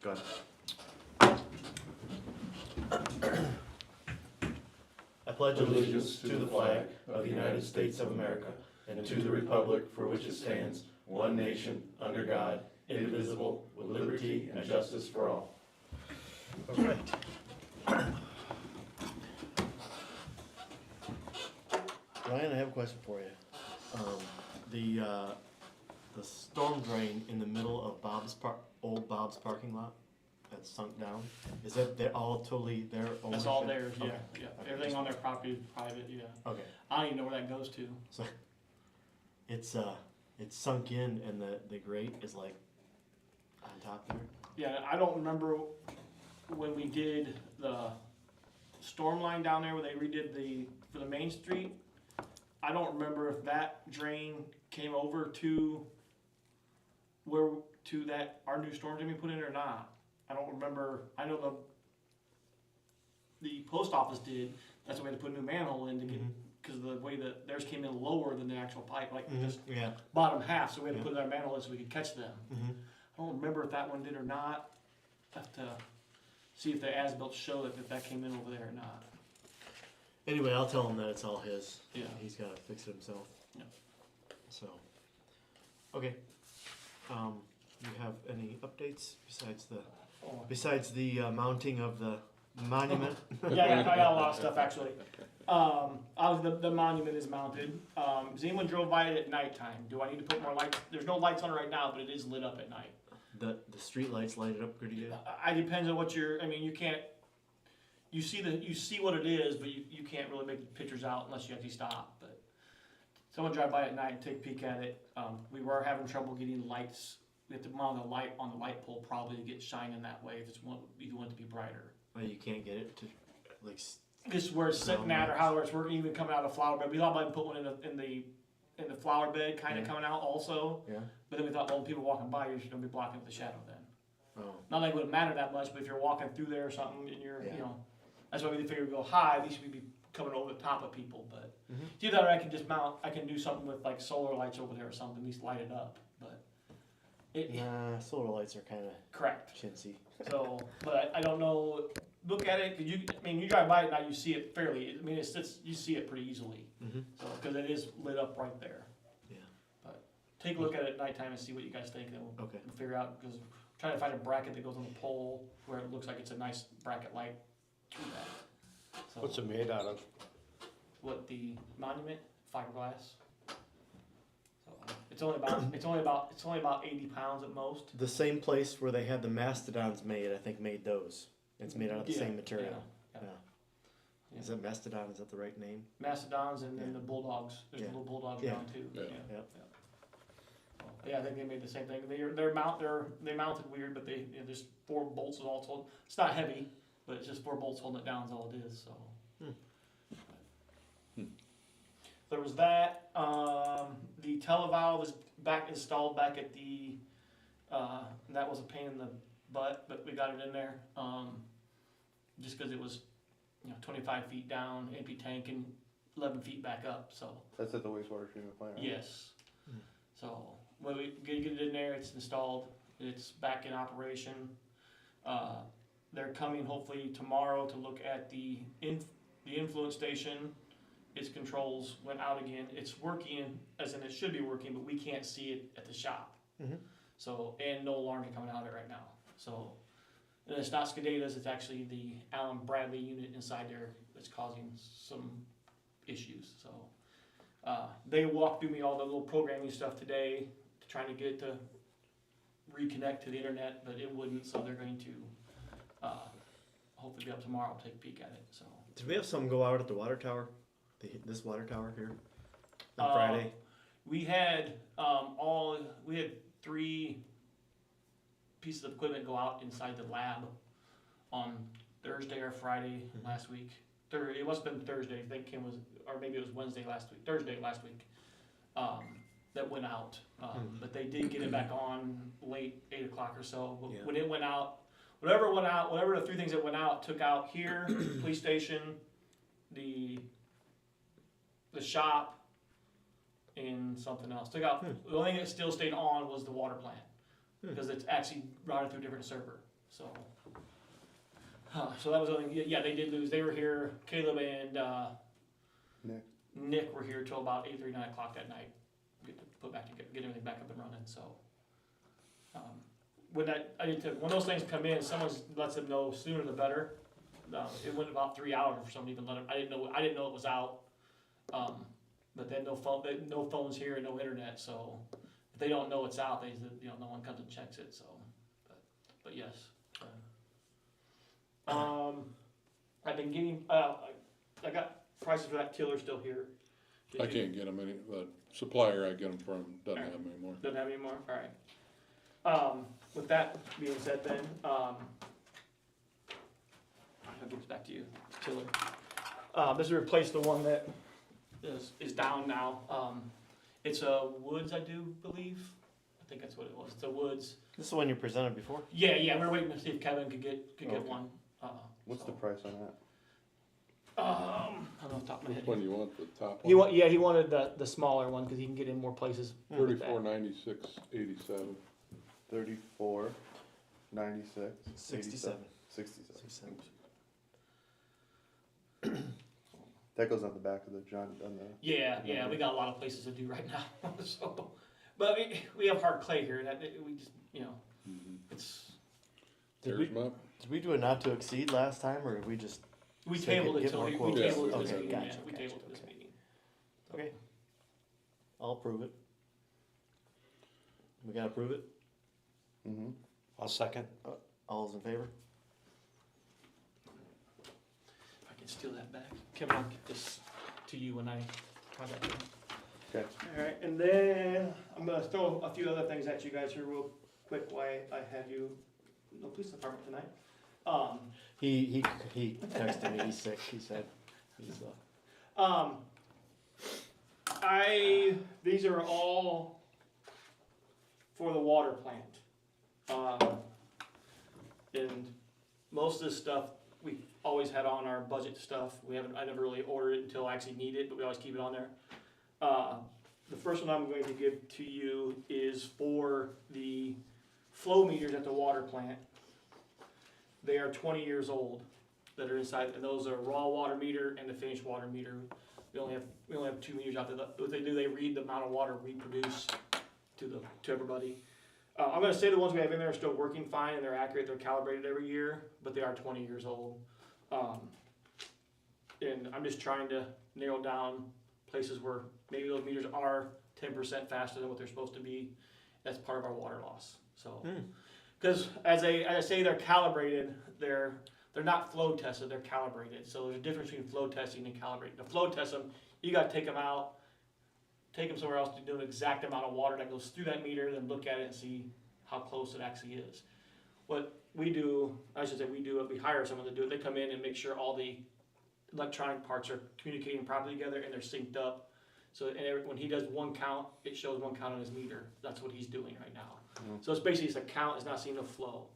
Go ahead. I pledge allegiance to the flag of the United States of America and to the republic for which it stands, one nation, under God, indivisible, with liberty and justice for all. All right. Ryan, I have a question for you. The storm drain in the middle of old Bob's parking lot that's sunk down, is that they're all totally their ownership? That's all theirs, yeah, Okay. yeah. Okay. Everything on their property is private, yeah. Okay. I don't even know where that goes to. So it's sunk in and the grate is like on top there? Yeah, I don't remember when we did the storm line down there where they redid for the main street. I don't remember if that drain came over to our new storm drain we put in or not. I don't remember. I know the post office did. That's why we had to put a new manhole in to get, because the way that theirs came in lower than the actual pipe, like just bottom half. So we had to put our manhole in so we could catch them. I don't remember if that one did or not. Have to see if the as-built show if that came in over there or not. Anyway, I'll tell him that it's all his. Yeah. He's got to fix it himself. Yeah. So, okay. You have any updates besides the mounting of the monument? Yeah, I got a lot of stuff actually. Obviously the monument is mounted. Has anyone drove by it at nighttime? Do I need to put more lights? There's no lights on it right now, but it is lit up at night. The street lights light it up pretty good. It depends on what I mean, you can't. You see what it is, but you can't really make the pictures out unless you actually stop. But someone drive by at night and take a peek at it. We were having trouble getting lights. We have to mount a light on the light pole probably to get shining that way if you want it to be brighter. Well, you can't get it to like. This is where it's sitting at, or how it's working, even coming out of the flower bed. We thought about putting one in the flower bed, kind of coming out also. Yeah. But then we thought, well, people walking by, you're just gonna be blocking with the shadow then. Oh. Not like it wouldn't matter that much, but if you're walking through there or something, and you're, that's why we figured we go high. At least we'd be coming over the top of people. But it's either I can just mount. I can do something with like solar lights over there or something, at least light it up. But Nah, solar lights are kind of correct. chintzy. So, but I don't know. Look at it, cause you drive by it now, you see it fairly. I mean, you see it pretty easily. So, because it is lit up right there. Yeah. But take a look at it at nighttime and see what you guys think, and we'll figure out. Because trying to find a bracket that goes on the pole where it looks like it's a nice bracket light through that. So, What's it made out of? what the monument? Fiberglass. So it's only about 80 pounds at most. The same place where they had the mastodons made, I think, made those. It's made out of the same material. Yeah. Is that mastodon? Is that the right name? Mastodons and then the bulldogs. There's little bulldogs around too. Yeah, I think they made the same thing. They mounted weird, but there's 4 bolts all told. It's not heavy, but it's just 4 bolts holding it down is all it is. So. There was that. The televalve is installed back at the. That was a pain in the butt, but we got it in there. Just because it was, 25 feet down, empty tank, and 11 feet back up. So. That's at the wastewater treatment plant, right? Yes. So when we get it in there, it's installed. It's back in operation. They're coming hopefully tomorrow to look at the influence station. Its controls went out again. It's working as in it should be working, but we can't see it at the shop. So, and no alarms are coming out of it right now. So, and it's not SCADA's, it's actually the Allen Bradley unit inside there that's causing some issues. So, they walked through me all the little programming stuff today to trying to get it to reconnect to the internet, but it wouldn't. So they're going to hopefully be up tomorrow to take a peek at it. So. Did we have some go out at the water tower? This water tower here on Friday? We had 3 pieces of equipment go out inside the lab on Thursday or Friday last week. It must have been Thursday. I think or maybe it was Wednesday last week. Thursday last week. That went out, but they did get it back on late 8 o'clock or so. When it went out, whatever the 3 things that went out took out here, police station, the shop, and something else. Took out the only thing that still stayed on was the water plant because it's actually routed through a different server. so. So that was only, yeah, they did lose, they were here, Caleb and, Nick were here till about 8:30, 9 o'clock that night, get everything back up and running, so. When those things come in, someone lets them know sooner the better. It went about 3 hours for someone to even let them, I didn't know it was out. But then no phones here and no internet, so if they don't know it's out, no one comes and checks it, so, but yes. I've been getting, I got prices for that tiller still here. I can't get them the supplier I get them from doesn't have them anymore. Doesn't have any more, alright. With that being said then, I'll give this back to you, tiller. This will replace the one that is down now. It's a Woods, I do believe. I think that's what it was. It's a Woods. This is the one you presented before? Yeah, we're waiting to see if Kevin could get one. What's the price on that? I don't know off the top of my head. Which one do you want, the top one? He wanted the smaller one because he can get in more places. with that. $34.96.87. 34, 96, 67. 67. That goes on the back of the John. Yeah, we got a lot of places to do right now. So, but we have hard clay here. That we just, it's. Did There's mine. Did we do a not to exceed last time, or did we just? We So you tabled could it get till more we quotes. tabled it to Okay, this meeting. gotcha, Yeah, we gotcha, tabled it to this okay. meeting. Okay. I'll approve it. We gotta approve it? Mm-hmm. I'll second. All those in favor? If I can steal that back, Kevin, I'll get this to you when I contact you. Okay. All right, and then I'm gonna throw a few other things at you guys here real quick while I have you. No police department tonight. He texted me, he's sick, he said. He's, these are all for the water plant. And most of this stuff we always had on our budget stuff. I never really ordered it until I actually need it, but we always keep it on there. The first one I'm going to give to you is for the flow meters at the water plant. They are 20 years old that are inside, and those are raw water meter and the finished water meter. We only have 2 meters out there. What they do, they read the amount of water we produce to everybody. I'm going to say the ones we have in there are still working fine and they're accurate. They're calibrated every year, but they are 20 years old. And I'm just trying to narrow down places where maybe those meters are 10% faster than what they're supposed to be. That's part of our water loss. So, because as I say, they're calibrated. They're not flow tested. They're calibrated. So there's a difference between flow testing and calibrating. To flow test them, you got to take them out, take them somewhere else to do an exact amount of water that goes through that meter, then look at it and see how close it actually is. What we do, we hire someone to do it. They come in and make sure all the electronic parts are communicating properly together and they're synced up. So when he does one count, it shows one count on his meter. That's what he's doing right now. So it's basically a count, it's not seeing a flow.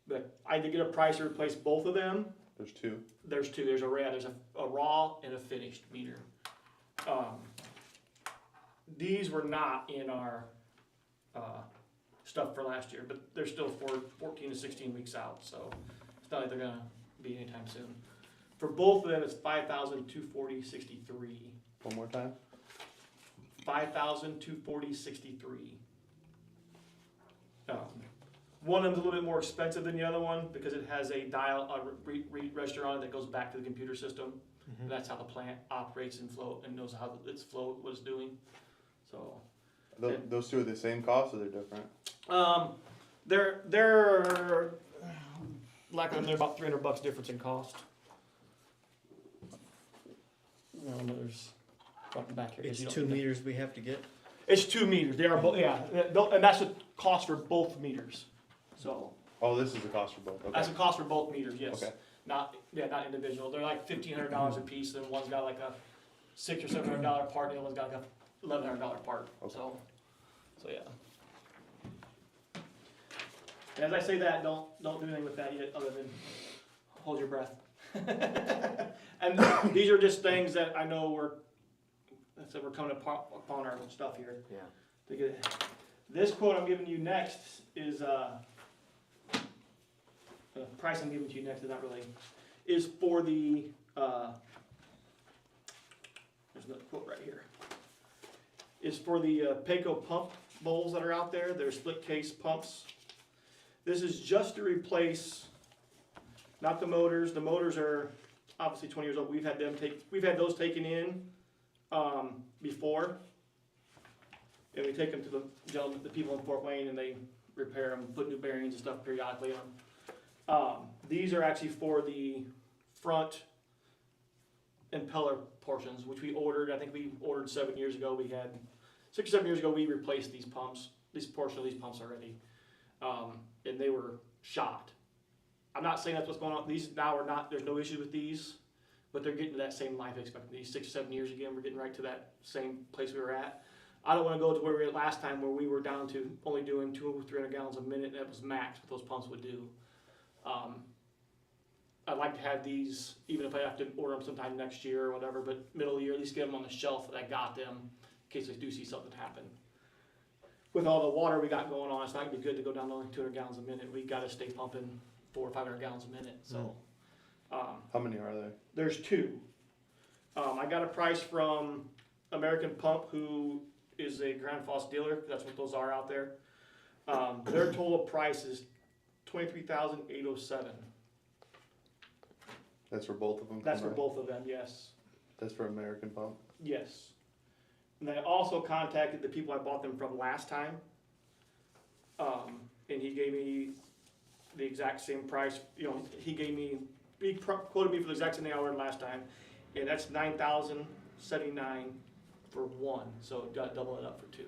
But I did get a price to replace both of them. There's two. There's two. There's a raw and a finished meter. These were not in our stuff for last year, but they're still 14 to 16 weeks out, so it's not like they're gonna be anytime soon. For both of them, it's $5,240.63. One more time. $5,240.63. One of them's a little bit more expensive than the other one because it has a register on it that goes back to the computer system. And that's how the plant operates and knows how what it's doing. So Those two are the same cost or they're different? They're they're about $300 difference in cost. There's back here. It's 2 meters we have to get? It's 2 meters. They are both, yeah, and that's the cost for both meters. So Oh, this is the cost for both. Okay. that's the cost for both meters. Yes. Okay. Not individual. They're like $1,500 a piece, and one's got like a $600 or $700 part, and the other one's got like a $1,100 part. Okay. So yeah. And as I say that, don't do anything with that yet, other than hold your breath. And these are just things that I know we're coming upon our stuff here. Yeah. To get it. This quote I'm giving you next is price I'm giving to you next is not really, is for the, there's another quote right here. Is for the Payco pump bowls that are out there. They're split case pumps. This is just to replace, not the motors. The motors are obviously 20 years old. We've had those taken in before, and we take them to the people in Fort Wayne, and they repair them, put new bearings and stuff periodically on. These are actually for the front impeller portions, which we ordered. I think we ordered 7 years ago. We had 6 or 7 years ago. We replaced these pumps, this portion of these pumps already, and they were shot. I'm not saying that's what's going on. These now are not. There's no issue with these, but they're getting to that same life expectancy. 6 or 7 years again, we're getting right to that same place we were at. I don't want to go to where we were at last time, where we were down to only doing 200 or 300 gallons a minute. That was max what those pumps would do. I'd like to have these, even if I have to order them sometime next year or whatever, but middle of the year, at least get them on the shelf that I got them in case I do see something happen. With all the water we got going on, it's not gonna be good to go down to only 200 gallons a minute. We gotta stay pumping 400 or 500 gallons a minute. So, How many are there? there's 2. I got a price from American Pump, who is a Grand Foss dealer. That's what those are out there. Their total price is $23,807. That's for both of them? That's for combined? both of them, yes. That's for American Pump? Yes. And I also contacted the people I bought them from last time. And he gave me the exact same price. You know, he quoted me for the exact same thing I ordered last time. And that's $9,079 for one. So got to double it up for 2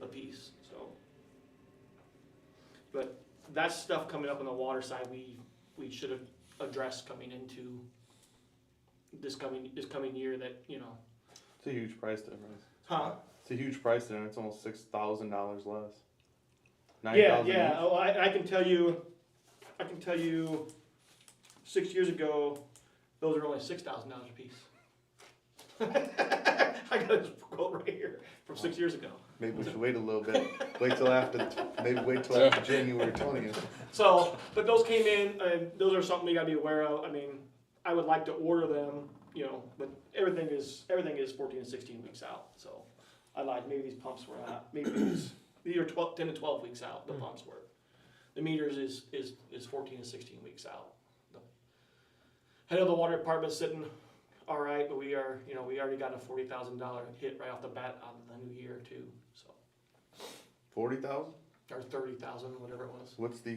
a piece. So, but that's stuff coming up on the water side we should have addressed coming into this coming year, that, you know. It's a huge price difference. Huh? It's a huge price difference. It's almost $6,000 less. Yeah, 9,000 yeah. each. Oh, I can tell you 6 years ago, those are only $6,000 a piece. I got this quote right here from 6 years ago. Maybe we should wait a little bit. Wait till after January 20th. So, but those came in, and those are something you gotta be aware of. I mean, I would like to order them, you know, but everything is 14 and 16 weeks out. So, I lied. Maybe these pumps were not. Maybe these are 10 to 12 weeks out. The pumps were. The meters is 14 and 16 weeks out. I know the water department's sitting all right, but we already got a $40,000 hit right off the bat out of the new year too. So, 40,000? or 30,000, whatever it was. What's the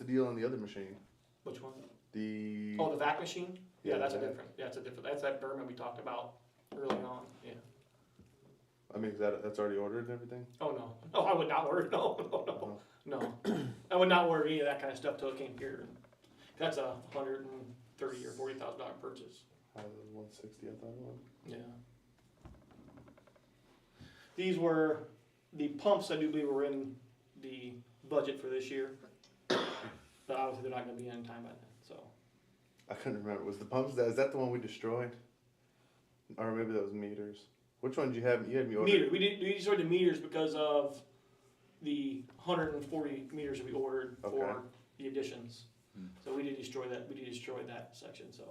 deal on the other machine? Which one? The Oh, the vac machine? Yeah, Yeah, that's vac. that's that Berman we talked about early on, yeah. I mean, that's already ordered and everything? Oh, no. Oh, I would not order, no. I would not order any of that kind of stuff till it came here. That's a $130,000 or $40,000 purchase. 160, I thought it was. Yeah. These were, the pumps I do believe were in the budget for this year. But obviously they're not gonna be in time by then, so. I couldn't remember. Was the pumps, is that the one we destroyed? Or maybe that was meters. Which one did you have? You had me order. Meter, we destroyed the meters because of the 140 meters that we ordered Okay. for the additions. So we did destroy that section, so.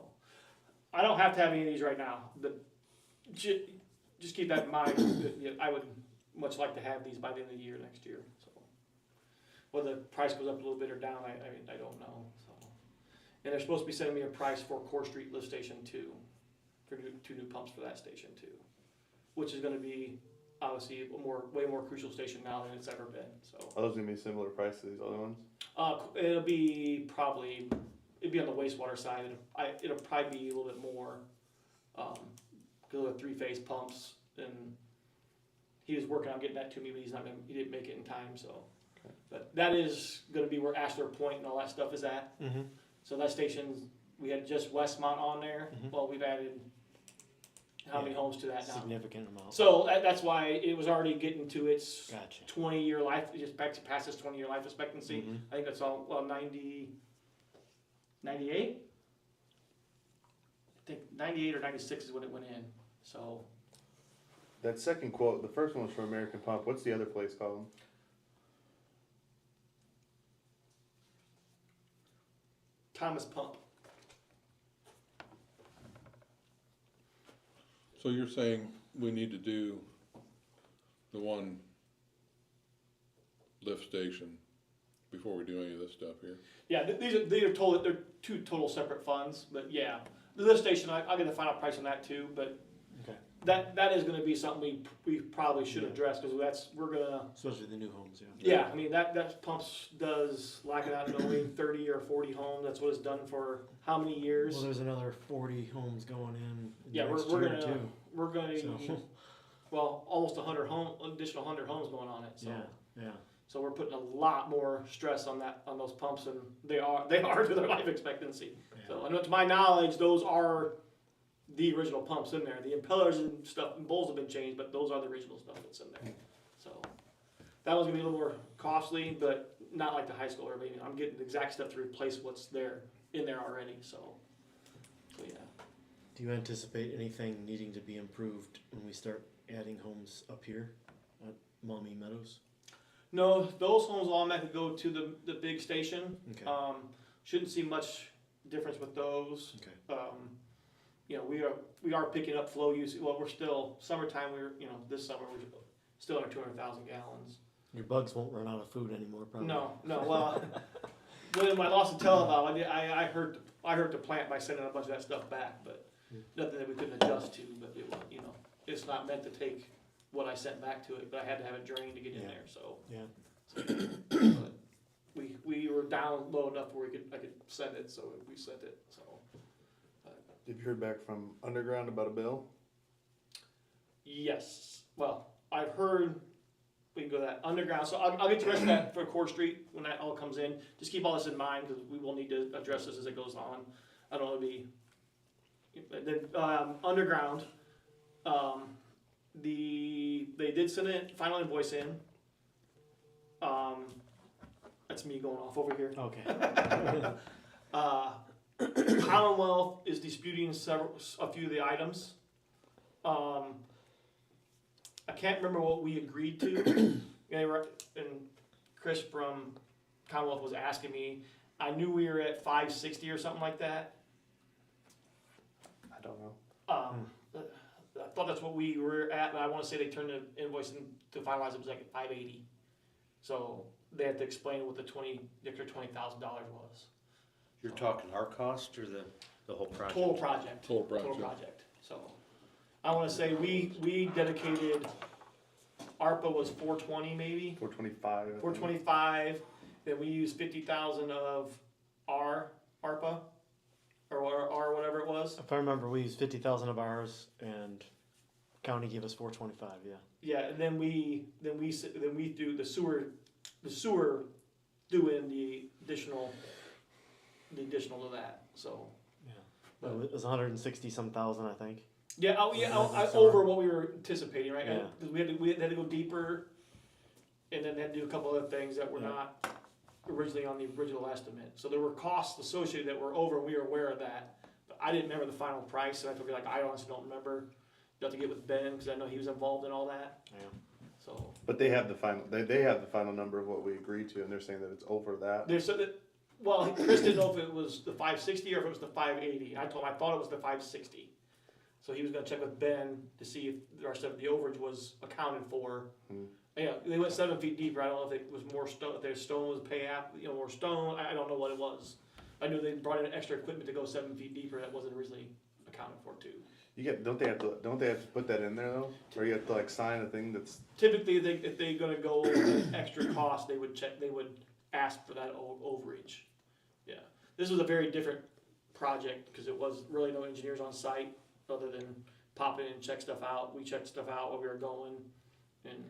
I don't have to have any of these right now, but just keep that in mind, that I would much like to have these by the end of the year next year, so. Whether the price goes up a little bit or down, I don't know, so. And they're supposed to be sending me a price for Core Street Lift Station 2, for 2 new pumps for that station too. Which is gonna be obviously way more crucial station now than it's ever been, so. Are those gonna be a similar price to these other ones? It'd be on the wastewater side, it'll probably be a little bit more, cause they're 3-phase pumps, and he was working on getting that to me, but he didn't make it in time, so. Okay. But that is gonna be where Ashler Point and all that stuff is at, Mm-hmm. so that station, we had just Westmont on there, Mhm. well, we've added how many homes to that now? Significant amount. So that's why it was already getting to its Gotcha. 20-year life, just past its 20-year life expectancy. Mhm. I think that's all, 98? I think 98 or 96 is when it went in, so. That second quote, the first one was from American Pump. What's the other place called? Thomas pump. So you're saying we need to do the one lift station before we do any of this stuff here? Yeah, they're two total separate funds, but yeah, the lift station, I'll get the final price on that too, but Okay. that is gonna be something we probably should address, cause we're gonna, Especially the new homes, yeah, I mean, that pumps does, lack of not knowing, 30 or 40 homes, that's what it's done for how many years? Well, there's another 40 homes going in Yeah, next we're year gonna, too. we're gonna, So, well, almost 100 additional 100 homes going on it, so. yeah, yeah. So we're putting a lot more stress on those pumps, and they are to their life expectancy. So, and to my knowledge, those are the original pumps in there. The impellers and stuff and bowls have been changed, but those are the original stuff that's in there. So that was gonna be a little more costly, but not like the high school or anything. I'm getting the exact stuff to replace what's in there already. So yeah. Do you anticipate anything needing to be improved when we start adding homes up here at Maumee Meadows? No, those homes all automatically go to the big station. Okay. Shouldn't see much difference with those. Okay. You know, we are picking up flow use. Well, we're still summertime. This summer we're still under 200,000 gallons. Your bugs won't run out of food anymore, probably. No. Well, when I lost the televalve, I hurt the plant by sending a bunch of that stuff back, but nothing that we couldn't adjust to. But it's not meant to take what I sent back to it, but I had to have it drained to get in there. So Yeah. but we were down low enough where I could send it, so we sent it. So. Have you heard back from Underground about a bill? Yes. Well, I've heard we can go that underground. So I'll get the rest of that for Core Street when that all comes in. Just keep all this in mind because we will need to address this as it goes on. I don't want to be. Then underground, they did send a final invoice in. That's me going off over here. Okay. Commonwealth is disputing a few of the items. I can't remember what we agreed to. And Chris from Commonwealth was asking me. I knew we were at 560 or something like that. I don't know. I thought that's what we were at, and I want to say they turned the invoice in to finalize it was like at 580. So they had to explain what the extra $20,000 was. You're talking our cost or the whole project? Total project. Total project. Total project. So I want to say we dedicated, ARPA was 420 maybe, 425. 425. Then we used 50,000 of our ARPA or whatever it was. If I remember, we used 50,000 of ours, and county gave us 425. Yeah. Yeah, and then we do the sewer doing the additional to that. So Yeah. But- It was 160 some thousand, I think. yeah, Summer. over what we were anticipating, right? Yeah. Because we had to go deeper, and then had to do a couple other things that were Yeah. not originally on the original estimate. So there were costs associated that were over, and we were aware of that. But I didn't remember the final price, so I told you, like, I honestly don't remember. You have to get with Ben, because I know he was involved in all that. Yeah. So But they have the final. They have the final number of what we agreed to, and they're saying that it's over that. there's well, Chris didn't know if it was the 560 or if it was the 580. I told him I thought it was the 560. So he was going to check with Ben to see if the rest of the overage was accounted for. Hmm. Yeah, they went 7 feet deeper. I don't know if it was more stone. If their stone was more stone. I don't know what it was. I knew they brought in extra equipment to go 7 feet deeper. That wasn't originally accounted for too. Don't they have to put that in there though, or you have to like sign a thing that's. Typically, if they're going to go extra cost, they would ask for that overage. Yeah, this was a very different project because it was really no engineers on site other than pop in and check stuff out. We checked stuff out while we were going, and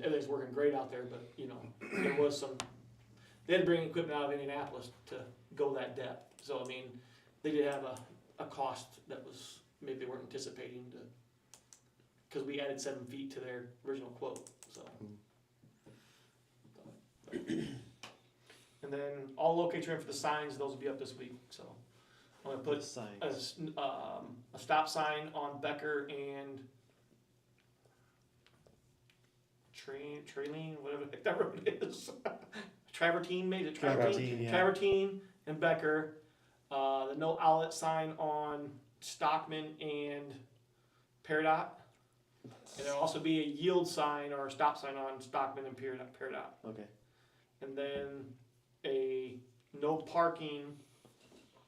everything's working great out there. But there was some. They had to bring equipment out of Indianapolis to go that depth. So I mean, they did have a cost that was maybe they weren't anticipating because we added 7 feet to their original quote. So. And then all locates are in for the signs. Those will be up this week. So I'm gonna put Signs. a stop sign on Becker and Traleen, whatever the heck that road is. Travertine, maybe it's Travertine. Travertine, yeah. Travertine and Becker, the no outlet sign on Stockman and Peridot. And there'll also be a yield sign or a stop sign on Stockman and Peridot. Okay. And then a no parking,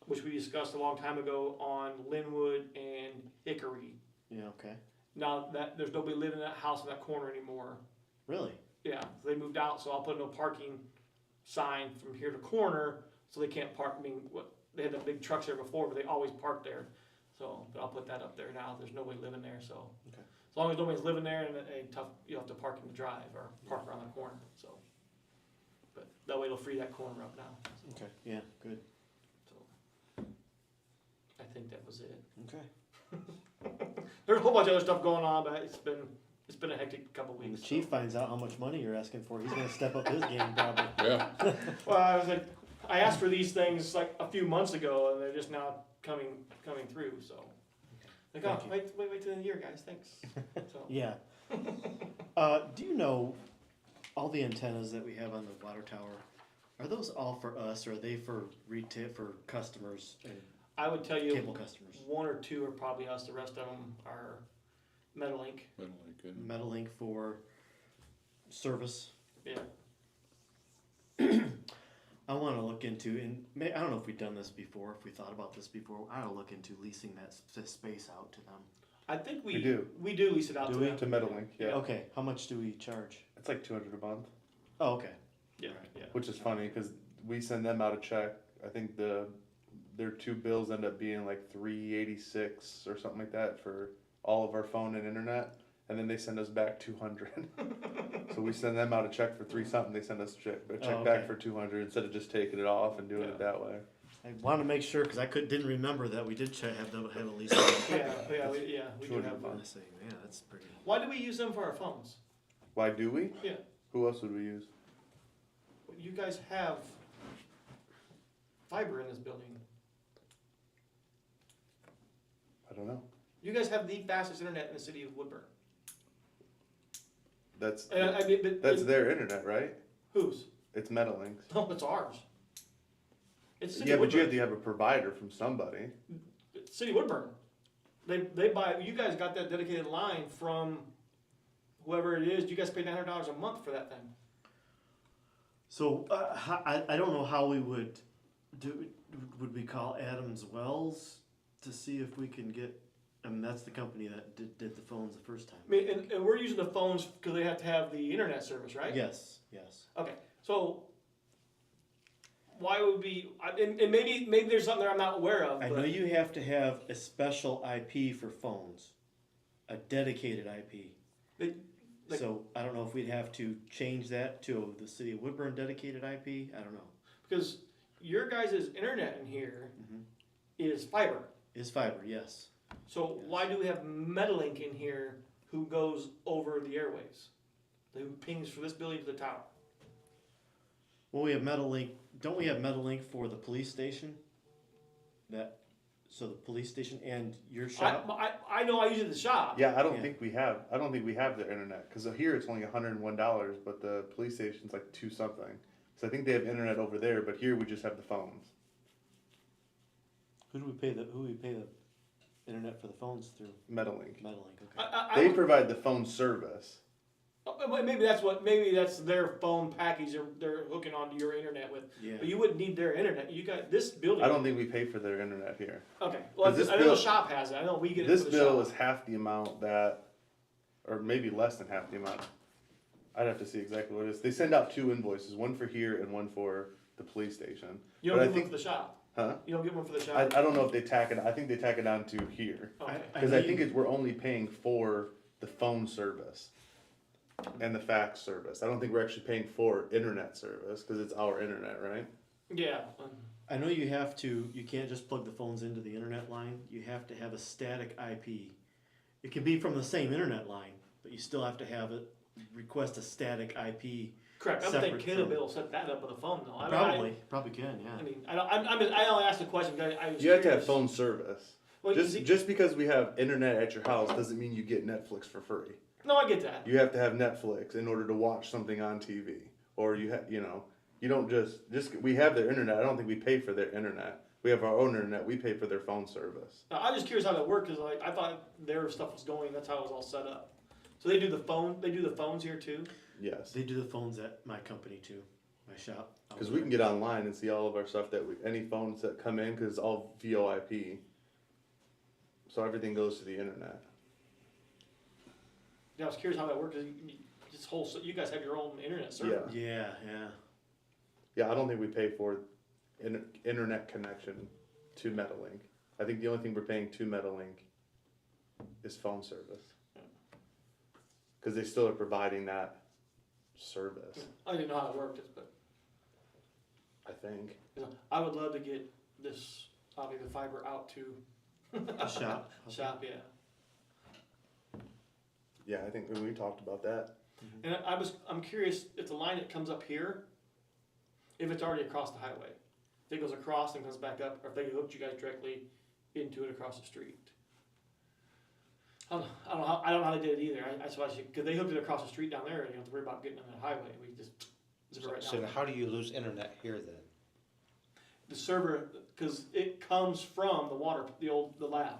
which we discussed a long time ago, on Linwood and Hickory. Yeah, okay. Now that there's nobody living in that house in that corner anymore. Really? Yeah, so they moved out, so I'll put a no parking sign from here to corner, so they can't park. I mean, they had the big trucks there before, but they always parked there. So, but I'll put that up there now. There's nobody living there, so Okay. as long as nobody's living there, and you have to park in the drive or park around the corner. So, but that way it'll free that corner up now. Okay. Yeah, good. So, I think that was it. Okay. There's a whole bunch of other stuff going on, but it's been a hectic couple When weeks. the chief finds out how much money you're asking for, he's gonna step up his game probably. Yeah, Well, I was like, I asked for these things like a few months ago, and they're just now coming through. So, like, oh, Thank wait till the end of the year, guys. Thanks. So, Yeah. Do you know all the antennas that we have on the water tower? Are those all for us, or are they for retail for customers and I would tell you, cable customers? one or two are probably us. The rest of them are Metalink. middle like good. Metalink for service. Yeah. I want to look into, and I don't know if we've done this before, if we thought about this before. I want to look into leasing that space out to them. I think We do. We do lease it out Do to we? them. To Meadowlink, yeah. Okay, how much do we charge? It's like 200 a month, Oh, okay. Yeah, Right. yeah. which is funny because we send them out a check. I think their two bills end up being like 386 or something like that for all of our phone and internet, and then they send us back 200. So we send them out a check for 3 something. They send us a check Oh, back okay. for 200 instead of just taking it off and doing Yeah. it that way. I want to make sure because I didn't remember that we did have a lease. Yeah, we do 200 have a one. month. I say, yeah, that's pretty. Why do we use them for our phones? Why do we? Yeah. Who else would we use? You guys have fiber in this building. I don't know. You guys have the fastest internet in the city of Woodburn. That's And I mean, but that's their internet, right? whose? It's Meadowlink's. No, it's ours. It's City Yeah, of but you Woodburn. have to have a provider from somebody. It's City of Woodburn. They buy. You guys got that dedicated line from whoever it is. You guys pay $900 a month for that thing. So I don't know how we would do. Would we call Adams Wells to see if we can get? I mean, that's the company that did the phones the first time. I mean, and we're using the phones because they have to have the internet service, right? Yes. Yes. Okay, so why would we? And maybe there's something that I'm not aware of. I But know you have to have a special IP for phones, a dedicated IP. Like- So I don't know if we'd have to change that to the City of Woodburn dedicated IP. I don't know. because your guys' internet in here is fiber. Is fiber? Yes. So Yes. why do we have Metalink in here who goes over the airways? Who pings from this building to the tower? Well, we have Metalink. Don't we have Metalink for the police station? So the police station and your shop. I know I use it at the shop. Yeah, I don't Yeah. think we have. I don't think we have their internet because here it's only $101, but the police station's like 2 something. So I think they have internet over there, but here we just have the phones. Who do we pay the internet for the phones through? Meadowlink. Metalink. Okay. I They don't- provide the phone service. maybe that's their phone package they're hooking onto your internet with. Yeah. But you wouldn't need their internet. You got this building. I don't think we pay for their internet here. Okay. Well, 'Cause this I know bill- the shop has it. I know we get it This for the bill shop. is half the amount that, or maybe less than half the amount. I'd have to see exactly what it is. They send out 2 invoices, one for here and one for the police station. You don't but I get one think- for the shop. Huh? You don't get one for the shop. I don't know if they tack it. I think they tack it on to here. Okay. Because know I you- think we're only paying for the phone service and the fax service. I don't think we're actually paying for internet service because it's our internet, right? Yeah. I know you have to. You can't just plug the phones into the internet line. You have to have a static IP. It can be from the same internet line, but you still have to have it. Request a static IP. Correct. I don't think Separate from- Kiddo will set that up with a phone though. Probably can. Yeah. I mean, I only asked the question because I was You have to have curious. phone service. Well, Just because we have internet at your house doesn't mean you get Netflix for free. no, I get that. You have to have Netflix in order to watch something on TV, or you You don't just, we have their internet, I don't think we pay for their internet. We have our own internet, we pay for their phone service. Now, I'm just curious how that worked, cause like, I thought their stuff was going, that's how it was all set up. So they do the phones here too? Yes. They do the phones at my company too, my shop. Cause we can get online and see all of our stuff any phones that come in, cause it's all VoIP. So everything goes to the internet. Yeah, I was curious how that worked, cause you guys have your own internet server. Yeah. Yeah, I don't think we pay for internet connection to Metalink. I think the only thing we're paying to Metalink is phone service. Cause they still are providing that service, I didn't know how it worked, but I think. I would love to get this, obviously the fiber out to The shop. shop, yeah. Yeah, I think we talked about that. And I'm curious if the line that comes up here, if it's already across the highway, if it goes across and comes back up, or if they hooked you guys directly into it across the street. I don't know how they did it either. Because they hooked it across the street down there, and you don't have to worry about getting on the highway. We just zip it right down. So there. how do you lose internet here then? The server, because it comes from the lab.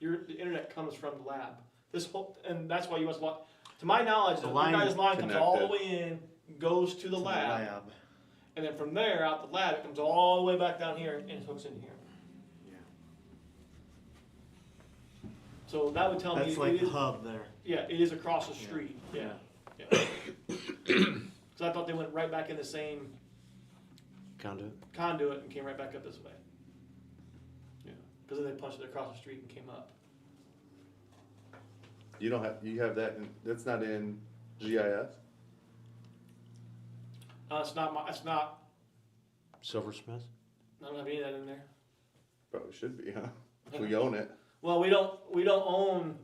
The internet comes from the lab. And that's why you must log. To my knowledge, The the line guy's line comes all the connected. way in, goes to the lab, and then from there out the lab, it comes all the way back down here and it hooks in here. Yeah. So that would tell me That's like it the is, hub there. yeah, it is across the street. Yeah. So I thought they went right back in the same conduit and came right back up this way. Yeah, because then they punched it across the street and came up. You have that, that's not in GIS? It's not. Silversmith? I don't have any of that in there. Probably should be, huh? If we own it. Well, we don't own.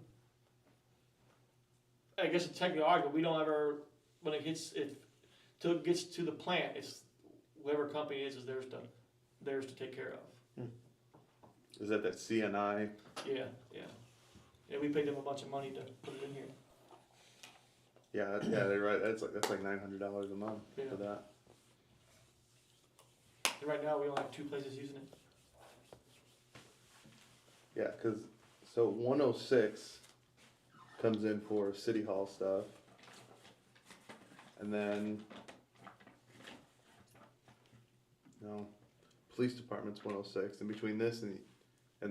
I guess it's technically ours, but we don't ever. When it gets till it gets to the plant, it's whoever company it is theirs to take care of. Is that CNI? Yeah. Yeah, we paid them a bunch of money to put it in here. Yeah, they're right. That's like $900 a month Yeah. for that. And right now, we only have 2 places using it. Yeah, so 106 comes in for city hall stuff, and then police department's 106, and between this and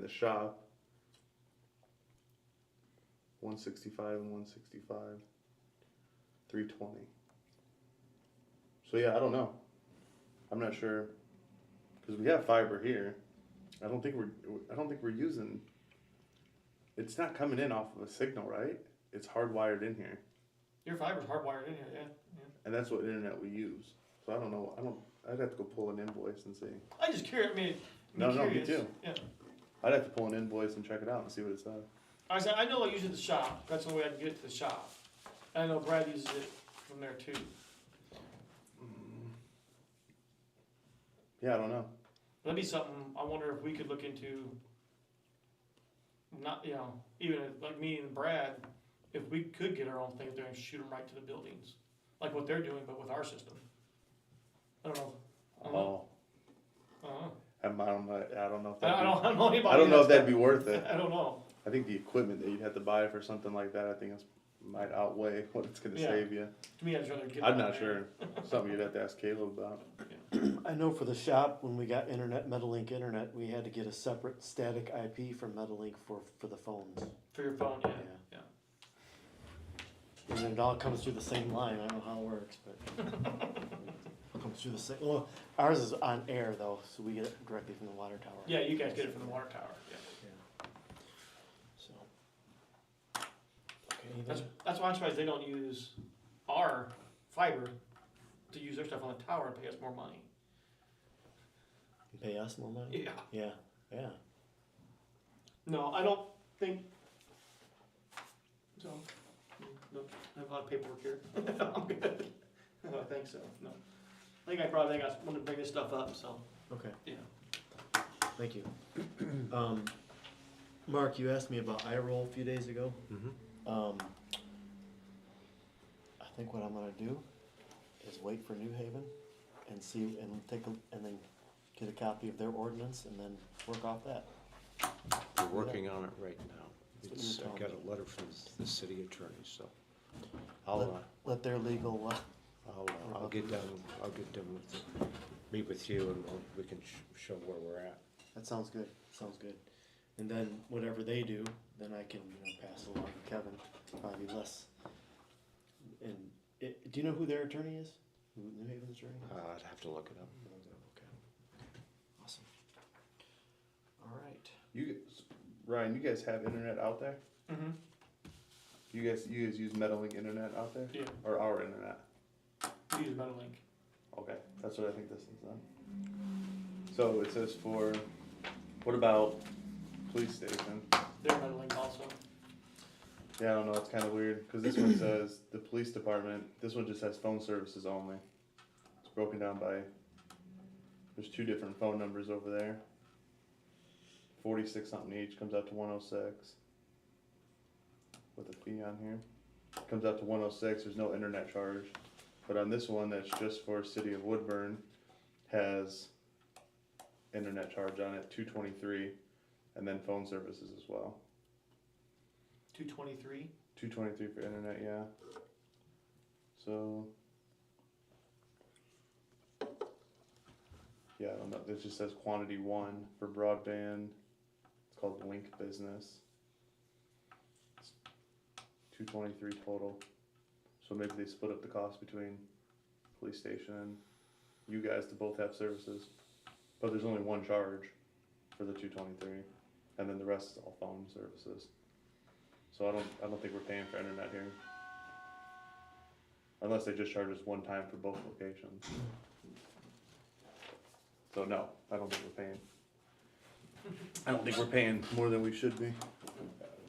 the shop, 165 and 165, 320. So yeah, I don't know. I'm not sure, because we have fiber here. I don't think we're using. It's not coming in off of a signal, right? It's hardwired in here, Your fiber's hardwired in here, yeah. and that's what internet we use. So I don't know. I'd have to go pull an invoice and see. I'm just curious. I mean, No, me curious. too. Yeah. I'd have to pull an invoice and check it out and see what it says. I know I use it at the shop. That's the way I can get it to the shop. And I know Brad uses it from there too. Yeah, I don't know. That'd be something I wonder if we could look into. Not, even like me and Brad, if we could get our own thing there and shoot them right to the buildings, like what they're doing, but with our system. I don't know. I don't know. I don't know. I don't know if I don't know anybody. I don't know if that's that'd be worth it. I don't know. I think the equipment that you'd have to buy for something like that, I think might outweigh what it's gonna Yeah. save you. To me, I'd rather get. I'm it not there. sure. Something you'd have to ask Caleb about. I know for the shop, when we got Metalink internet, we had to get a separate static IP from Metalink for the phones. For your phone, yeah. Yeah. And then it all comes through the same line. I don't know how it works, but it comes through the same. Well, ours is on air though, so we get it directly from the water tower. Yeah, you guys get it from the water tower. Yeah. So. Okay. That's why I'm surprised they don't use our fiber to use their stuff on the tower and pay us more money. Pay us more money. Yeah. Yeah. No, I don't think. So, no, I have a lot of paperwork here. I'm good. I don't think so. No. I wanted to bring this stuff up. So. Okay. Yeah. Thank you. Mark, you asked me about iRoll a few days ago. Mm-hmm. I think what I'm gonna do is wait for New Haven and see, and and then get a copy of their ordinance and then work off that. We're working on it right now. That's what you were I telling got me. a letter from the city attorney, so Let, I'll, let their legal, I'll get down with, meet with you and we can show where we're at. that sounds good, sounds good. And then whatever they do, then I can, pass it along to Kevin, probably less. And do you know who their attorney is? Who New Haven's attorney is? I'd have to look it up. Okay. Awesome. All right. Ryan, you guys have internet out there? Mm-hmm. You guys use Metalink internet out there? Yeah, Or our internet? we use MetaLink. Okay, that's what I think this is then. So it says what about police station? They're MetaLink also. Yeah, I don't know, it's kinda weird, cause this one says the police department, this one just has phone services only. It's broken down by, there's 2 different phone numbers over there. 46 something each, comes out to 106. With a fee on here. Comes out to 106, there's no internet charge. But on this one, that's just for city of Woodburn, has internet charge on it, $223, and then phone services as well. 223. $223 for internet, yeah. So, yeah, I don't know, this just says quantity 1 for broadband, it's called Link Business. It's $223 total, so maybe they split up the cost between police station and you guys to both have services. But there's only one charge for the $223, and then the rest is all phone services. So I don't think we're paying for internet here. Unless they just charge us one time for both locations. So no, I don't think we're paying. I don't think we're paying more than we should be.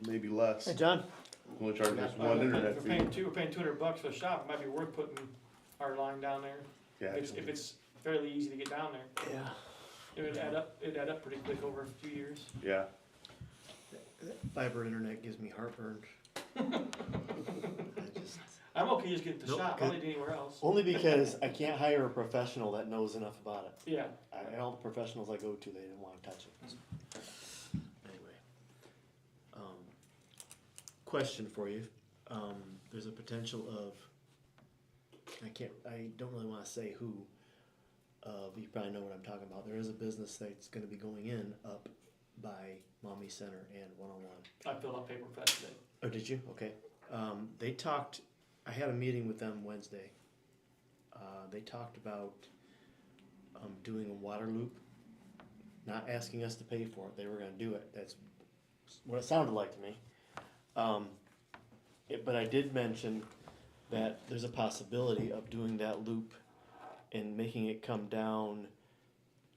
Maybe less. Hey, John. Only charge us We're one internet fee. paying $200 for the shop. It might be worth putting our line down there. Yeah, If it's fairly easy to get down there. Yeah. It would add up pretty quick over a few years. yeah. Fiber internet gives me heartburn. I'm okay just getting to the Nope, shop. good. I'll need anywhere else. Only because I can't hire a professional that knows enough about it. Yeah. And all the professionals I go to, they didn't want to touch it. Anyway. Question for you. There's a potential of, I don't really want to say who, but you probably know what I'm talking about. There is a business that's going to be going in up by Mommy Center and 101. I filled out paper for that today. Oh, did you? Okay. They talked, I had a meeting with them Wednesday. They talked about doing a water loop, not asking us to pay for it. They were going to do it. That's what it sounded like to me. But I did mention that there's a possibility of doing that loop and making it come down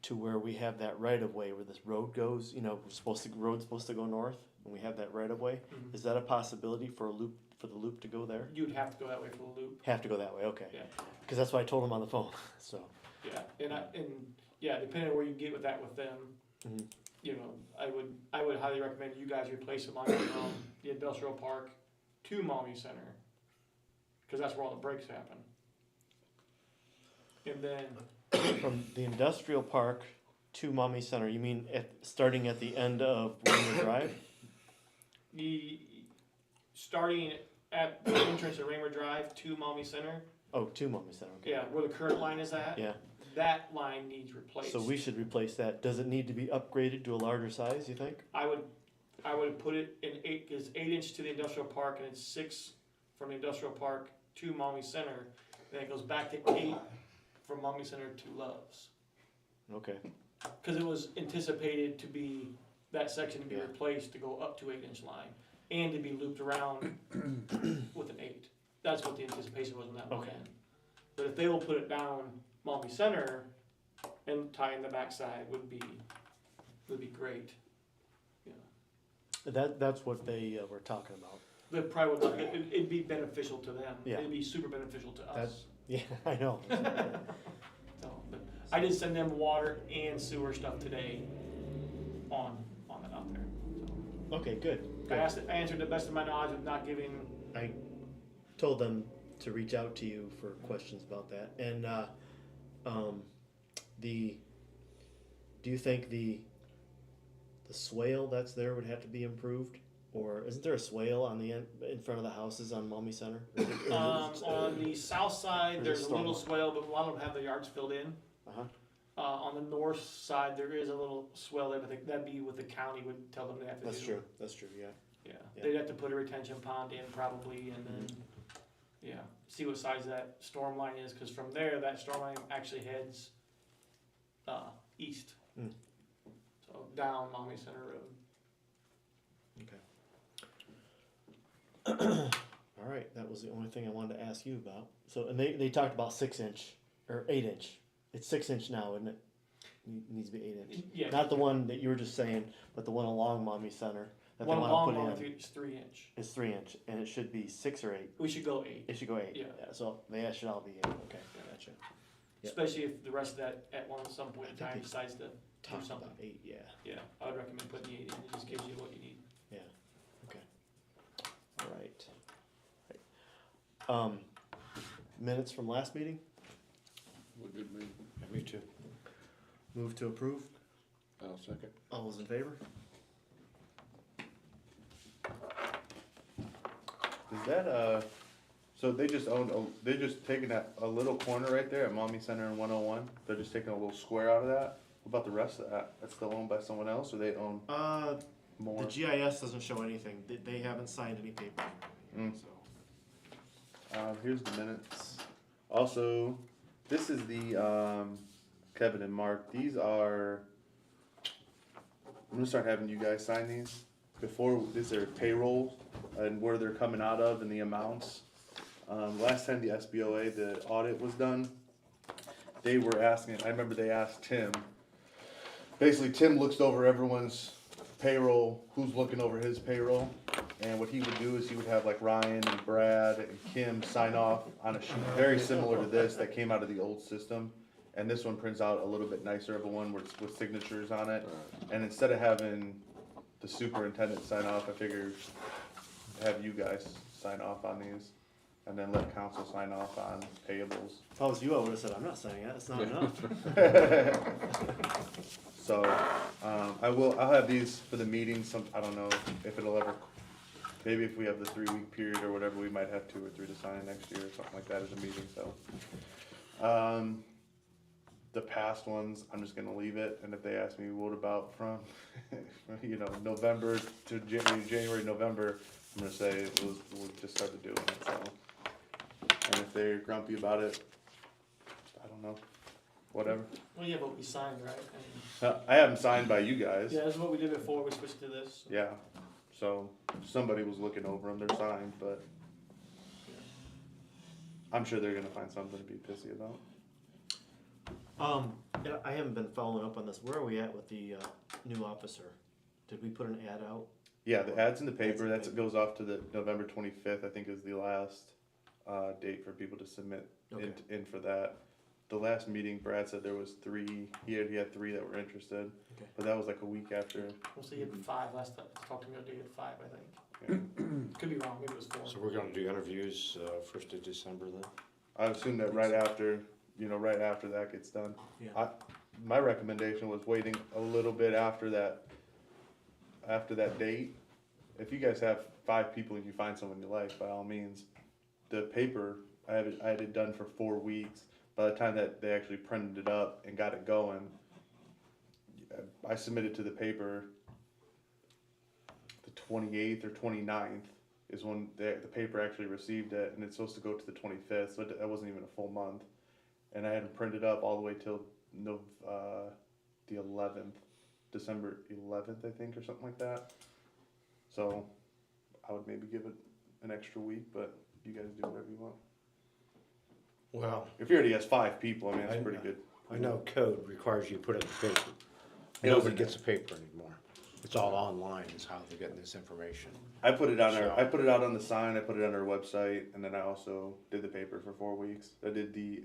to where we have that right of way where this road goes. Road's supposed to go north, and we have that right of way. Mhm. Is that a possibility for the loop to go there? You'd have to go that way for the loop. Have to go that way, okay. Yeah. Because that's what I told him on the phone. So. Yeah. And depending on where you get with that with them, Mhm. I would highly recommend you guys replace the line from the industrial park to Maumee Center, because that's where all the breaks happen. And then From the industrial park to Mommy Center, you mean starting at the end of William Drive? starting at the entrance of Raymer Drive to Maumee Center, Oh, to Mommy Center, okay. yeah, where the current line is at, Yeah, that line needs replaced. so we should replace that. Does it need to be upgraded to a larger size, you think? I would put it in 8 inch to the industrial park, and it's 6 from the industrial park to Maumee Center. Then it goes back to 8 from Maumee Center to Love's. Okay, Because it was anticipated to be, that section to be Yeah. replaced to go up to 8 inch line, and to be looped around with an 8. That's what the anticipation was on that Okay. plan. But if they will put it down Maumee Center and tie in the backside would be great. that's what they were talking about. But probably would not, it'd be beneficial to them. Yeah. It'd be super beneficial to us. That's- Yeah, I know. So, but I did send them water and sewer stuff today on it out there. So Okay, good. I answered the best of my knowledge of not giving. I told them to reach out to you for questions about that. And Do you think the swale that's there would have to be improved? Or isn't there a swale on the end, in front of the houses on Maumee Center? On the south side, There's a there's a little storm. swale, but a lot of them have their yards filled in. Uh-huh. On the north side, there is a little swell there, but that'd be what the county would tell them they have to do. That's true, yeah. Yeah, Yeah. they'd have to put a retention pond in probably, and then, yeah, see what size that storm line is, cause from there, that storm line actually heads, east. Mm. So down Maumee Center Road. All right, that was the only thing I wanted to ask you about. So, and they talked about 6-inch or 8-inch. It's 6-inch now, isn't it? Needs to be 8-inch. Yeah. Not the one that you were just saying, but the one along Maumee Center that One they long want to one put in. is 3-inch. It's 3-inch, and it should be 6 or 8. We should go 8, It should go 8. Yeah. So they should all be 8. Okay, gotcha. Yep. especially if the rest of that at some point in I think time they decides to do Talk something. about 8. Yeah. Yeah, I would recommend putting the 8 in, it just gives you what you need. Yeah. Okay. All right. Minutes from last meeting. Would good meeting. Me too. Move to approve. I'll second. All those in favor? Is that, so they just they're just taking a little corner right there at Maumee Center and 101? They're just taking a little square out of that? What about the rest of that? That's still owned by someone else, or they own more? The GIS doesn't show anything. They haven't signed any paper. Mm. So. Here's the minutes. Also, this is the, Kevin and Mark, these are, I'm gonna start having you guys sign these. Before, these are payroll and where they're coming out of and the amounts. Last time the SBOA, the audit was done, they were asking, I remember they asked Tim, basically Tim looks over everyone's payroll, who's looking over his payroll. And what he would do is he would have like Ryan and Brad and Kim sign off on a sheet very similar to this that came out of the old system. And this one prints out a little bit nicer of a one with signatures on it. And instead of having the superintendent sign off, I figured have you guys sign off on these. And then let council sign off on payables. If I was you, I would have said, I'm not signing that. It's not enough. So, I'll have these for the meeting, I don't know if it'll ever, maybe if we have the 3-week period or whatever, we might have 2 or 3 to sign next year or something like that as a meeting, so. The past ones, I'm just gonna leave it, and if they ask me what about from, November to January, November, I'm gonna say we'll just started doing it, so. And if they're grumpy about it, I don't know, whatever. Well, yeah, but we signed, right? I have them signed by you guys. Yeah, this is what we did before we switched to this. Yeah, so somebody was looking over them, they're signed, but I'm sure they're gonna find something to be pissy about. And I haven't been following up on this. Where are we at with the new officer? Did we put an ad out? Yeah, the ad's in the paper, it goes off to the November 25th, I think is the last, date for people to submit Okay. in for that. The last meeting, Brad said there was 3, he had 3 that were interested, Okay. but that was like a week after. We'll see, you had 5 last time, talked to me, I did 5, I think. Could be wrong, maybe it was 4. So we're gonna do interviews, 1st of December then? I assume that right after that gets done. Yeah. My recommendation was waiting a little bit after that date. If you guys have 5 people and you find someone you like, by all means, the paper, I had it done for 4 weeks. By the time that they actually printed it up and got it going, I submitted to the paper the 28th or 29th is when the paper actually received it, and it's supposed to go to the 25th, so that wasn't even a full month. And I had it printed up all the way till the 11th, December 11th, I think, or something like that. So I would maybe give it an extra week, but you guys do whatever you want. Well, If he already has 5 people, I mean, I- that's pretty good. I know code requires you to put it in the paper. It Nobody doesn't- gets a paper anymore. It's all online is how they're getting this information. I put it on So- I put it out on the sign, I put it on our website, and then I also did the paper for 4 weeks. I did the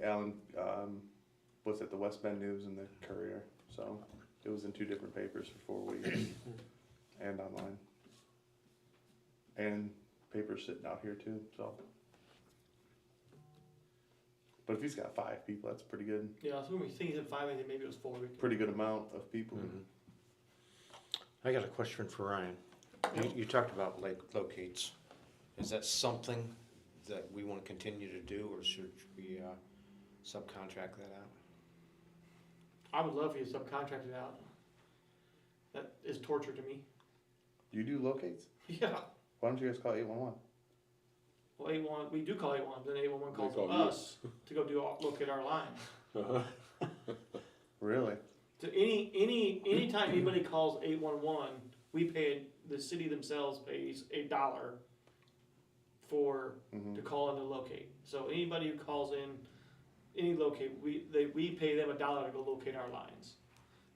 the West Bend News and the Courier, so it was in 2 different papers for 4 weeks, and online. And papers sitting out here too, so. But if he's got 5 people, that's pretty good. Yeah, so when we think he said 5, I think maybe it was 4. Pretty good amount of people. Mhm. I got a question for Ryan. You talked about like locates. Is that something that we want to continue to do, or should we subcontract that out? I would love for you to subcontract it out. That is torture to me. You do locates? Yeah. Why don't you guys call 811? Well, 811, we do call 811, then 811 calls call you. us to go locate our lines. Really? So anytime anybody calls 811, we pay, the city themselves pays $1 for, Mm-hmm. to call in to locate. So anybody who calls in, any locate, we pay them $1 to go locate our lines.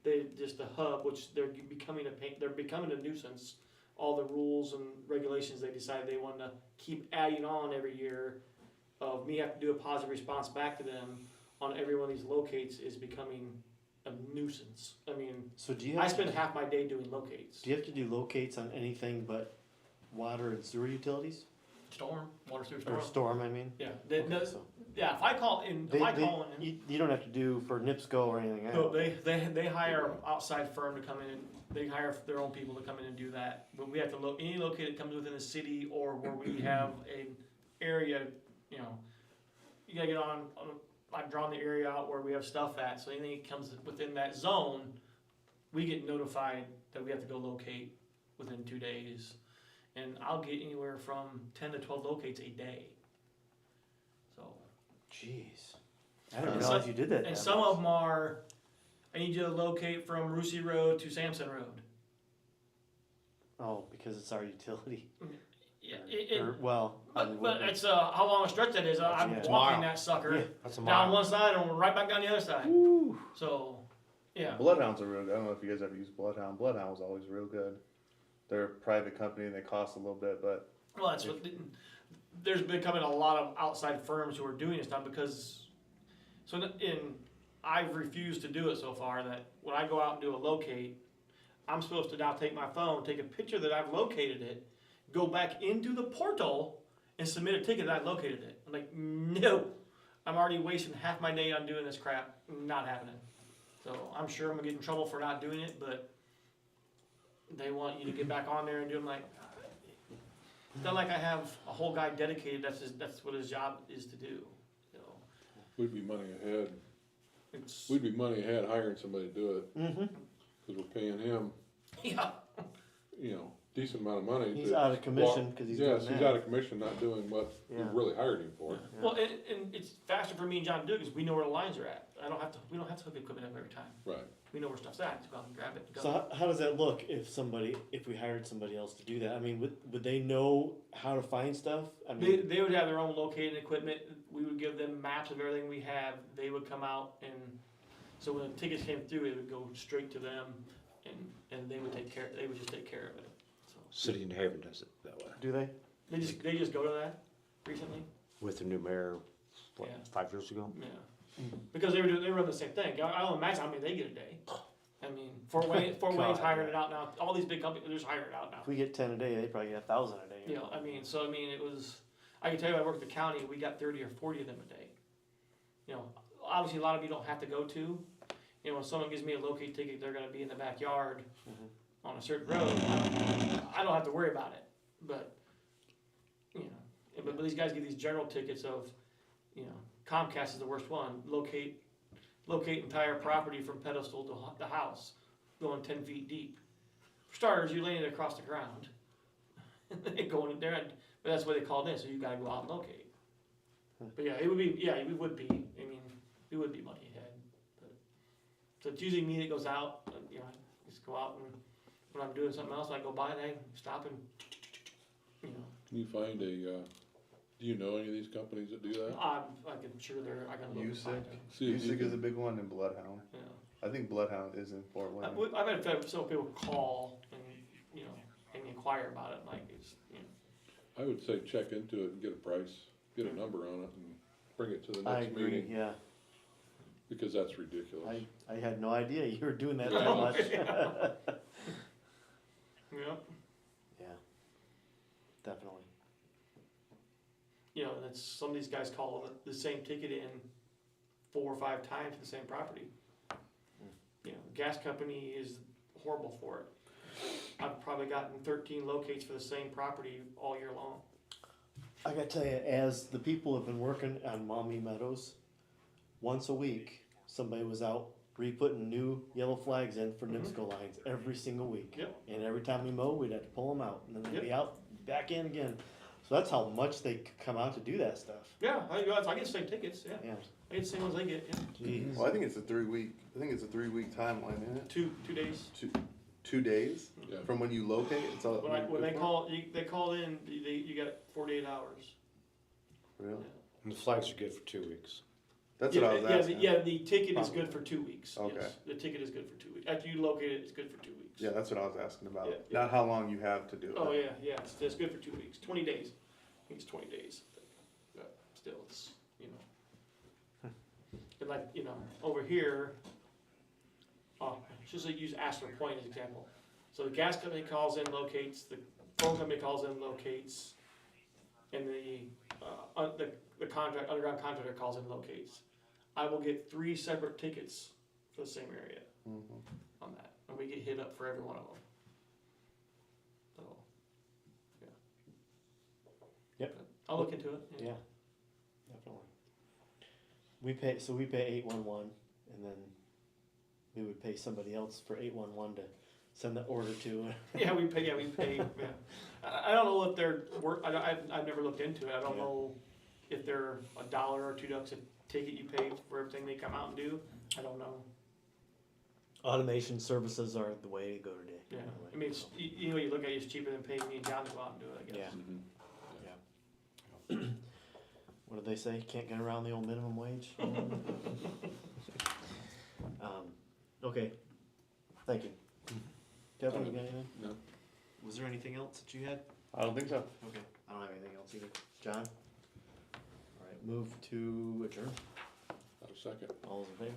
They, just the hub, which they're becoming a nuisance. All the rules and regulations they decide they want to keep adding on every year of me have to do a positive response back to them on every one of these locates is becoming a nuisance. I mean, So do you I have, spend half my day doing locates. do you have to do locates on anything but water and sewer utilities? Storm, water sewer Or storm. storm, I mean? Yeah, Okay, so yeah, if I call in, you don't have to do for NIPSCO or anything no, else. they hire an outside firm to come in and they hire their own people to come in and do that. But we have to look, any locate that comes within the city or where we have an area, you know, you gotta get on, I've drawn the area out where we have stuff at, so anything that comes within that zone, we get notified that we have to go locate within 2 days. And I'll get anywhere from 10 to 12 locates a day. So. Jeez. I didn't And realize some- you did that. And that some much. of them are, I need you to locate from Rusey Road to Sampson Road. Oh, because it's our utility. Yeah, Or, well, but it's, how long a stretch that is, I'm Yeah. walking Tomorrow. that sucker Yeah. That's a down mile. one side and right back down the other side. Woo. So, yeah. Bloodhounds are real good. I don't know if you guys ever used Bloodhound. Bloodhound was always real good. They're a private company and they cost a little bit, but Well, that's what, there's becoming a lot of outside firms who are doing this now because, I've refused to do it so far that when I go out and do a locate, I'm supposed to now take my phone, take a picture that I've located it, go back into the portal and submit a ticket that I located it. I'm like, no, I'm already wasting half my day on doing this crap, not happening. So I'm sure I'm gonna get in trouble for not doing it, but they want you to get back on there and do them like, it's not like I have a whole guy dedicated, that's what his job is to do, so, We'd be money ahead, it's, we'd be money ahead hiring somebody to do it, Mm-hmm. cause we're paying him, yeah, you know, decent amount of money. He's to out of commission because he's doing Yes, he's that. out of commission, not doing what we Yeah. really hired him for. Yeah. well, and it's faster for me and John to do it, because we know where the lines are at, we don't have to hook equipment up every time, Right. we know where stuff's at, just go out and grab it and go. So how does that look if we hired somebody else to do that? I mean, would they know how to find stuff? I mean, They would have their own locating equipment, we would give them maps of everything we have, they would come out and, so when the tickets came through, it would go straight to them, and they would just take care of it, so. City of New Haven does it that way. do they? They just go to that recently? With the new mayor, what, Yeah. 5 years ago? Yeah. Because they run the same thing. I don't imagine how many they get a day. I mean, Fort Wayne's God, hiring yeah. it out now. All these big companies are just hiring it out now. If we get 10 a day, they probably get 1,000 a day. You know, I mean, it was, I can tell you, I worked at the county, we got 30 or 40 of them a day. You know, obviously a lot of you don't have to go to. You know, when someone gives me a locate ticket, they're gonna be in the backyard Mhm. on a certain road. I don't have to worry about it, but, you know, but these guys get these general tickets of, you know, Comcast is the worst one, locate entire property from pedestal to the house, going 10 feet deep. For starters, you're laying it across the ground, going in there, but that's why they called in, so you gotta go out and locate. But yeah, it would be, I mean, we would be money ahead. But, so it's usually me that goes out, you know, I just go out and when I'm doing something else, I go by and I stop and, you know, Can you find do you know any of these companies that do that? I'm sure I can look and USIC. find them. See if you USIC is a can- big one and Bloodhound. Yeah. I think Bloodhound is in Fort Wayne. I've had several people call and, you know, and inquire about it, like, it's, you know. I would say check into it and get a price, get a number on it and bring it to the I next agree, meeting, yeah. because that's ridiculous. I had no idea you were doing that Yeah. much. Yeah. Yeah, definitely. You know, that's, some of these guys call the same ticket in 4 or 5 times to the same property. You know, gas company is horrible for it. I've probably gotten 13 locates for the same property all year long. I gotta tell you, as the people have been working on Maumee Meadows, once a week, somebody was out re-putting new yellow flags in for NIPSCO lines every single week. Yep. And every time we mow, we'd have to pull them out, and then they'd be Yep. out, back in again. So that's how much they come out to do that stuff. Yeah, I get the same tickets, yeah. Yeah. I get the same ones they get, yeah. Jeez. Well, I think it's a 3 week. I think it's a 3 week timeline, isn't it? 2 days. 2 days Yeah. from when you locate. It's all. When they call in, you got 48 hours. Really? And the flags are good for 2 weeks. That's Yeah, what I was asking. the ticket is good for 2 weeks. Okay. Yes, the ticket is good for 2 weeks. After you locate it, it's good for 2 weeks. Yeah, that's what I was asking about. Yeah, yeah. Not how long you have to do it. Oh yeah, it's good for 2 weeks. 20 days. I think it's 20 days. But still, it's and like over here. Oh, just like use Astor Point as an example. So the gas company calls in, locates. The phone company calls in, locates, and the underground contractor calls in, locates. I will get 3 separate tickets for the same area Mhm. on that, and we get hit up for every one of them. So, yeah. Yep. But I'll look into it. Yeah, definitely. We pay 811, and then we would pay somebody else for 811 to send the order to. Yeah, we pay. Yeah. I don't know if they're worth. I've never looked into it. I don't Yeah. know if they're $1 or $2 a ticket you pay for everything they come out and do. I don't know. Automation services are the way to go today. Yeah, I mean, it's, you look at it, it's cheaper than paying me and John to go out and do it. I guess. Yeah. What do they say? Can't get around the old minimum wage. Okay. Thank you. Kevin, you got anything? No. Was there anything else that you had? I don't think so. Okay, I don't have anything else either. John? All right, move to adjourn. I'll second. All those in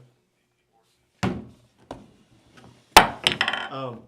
favor?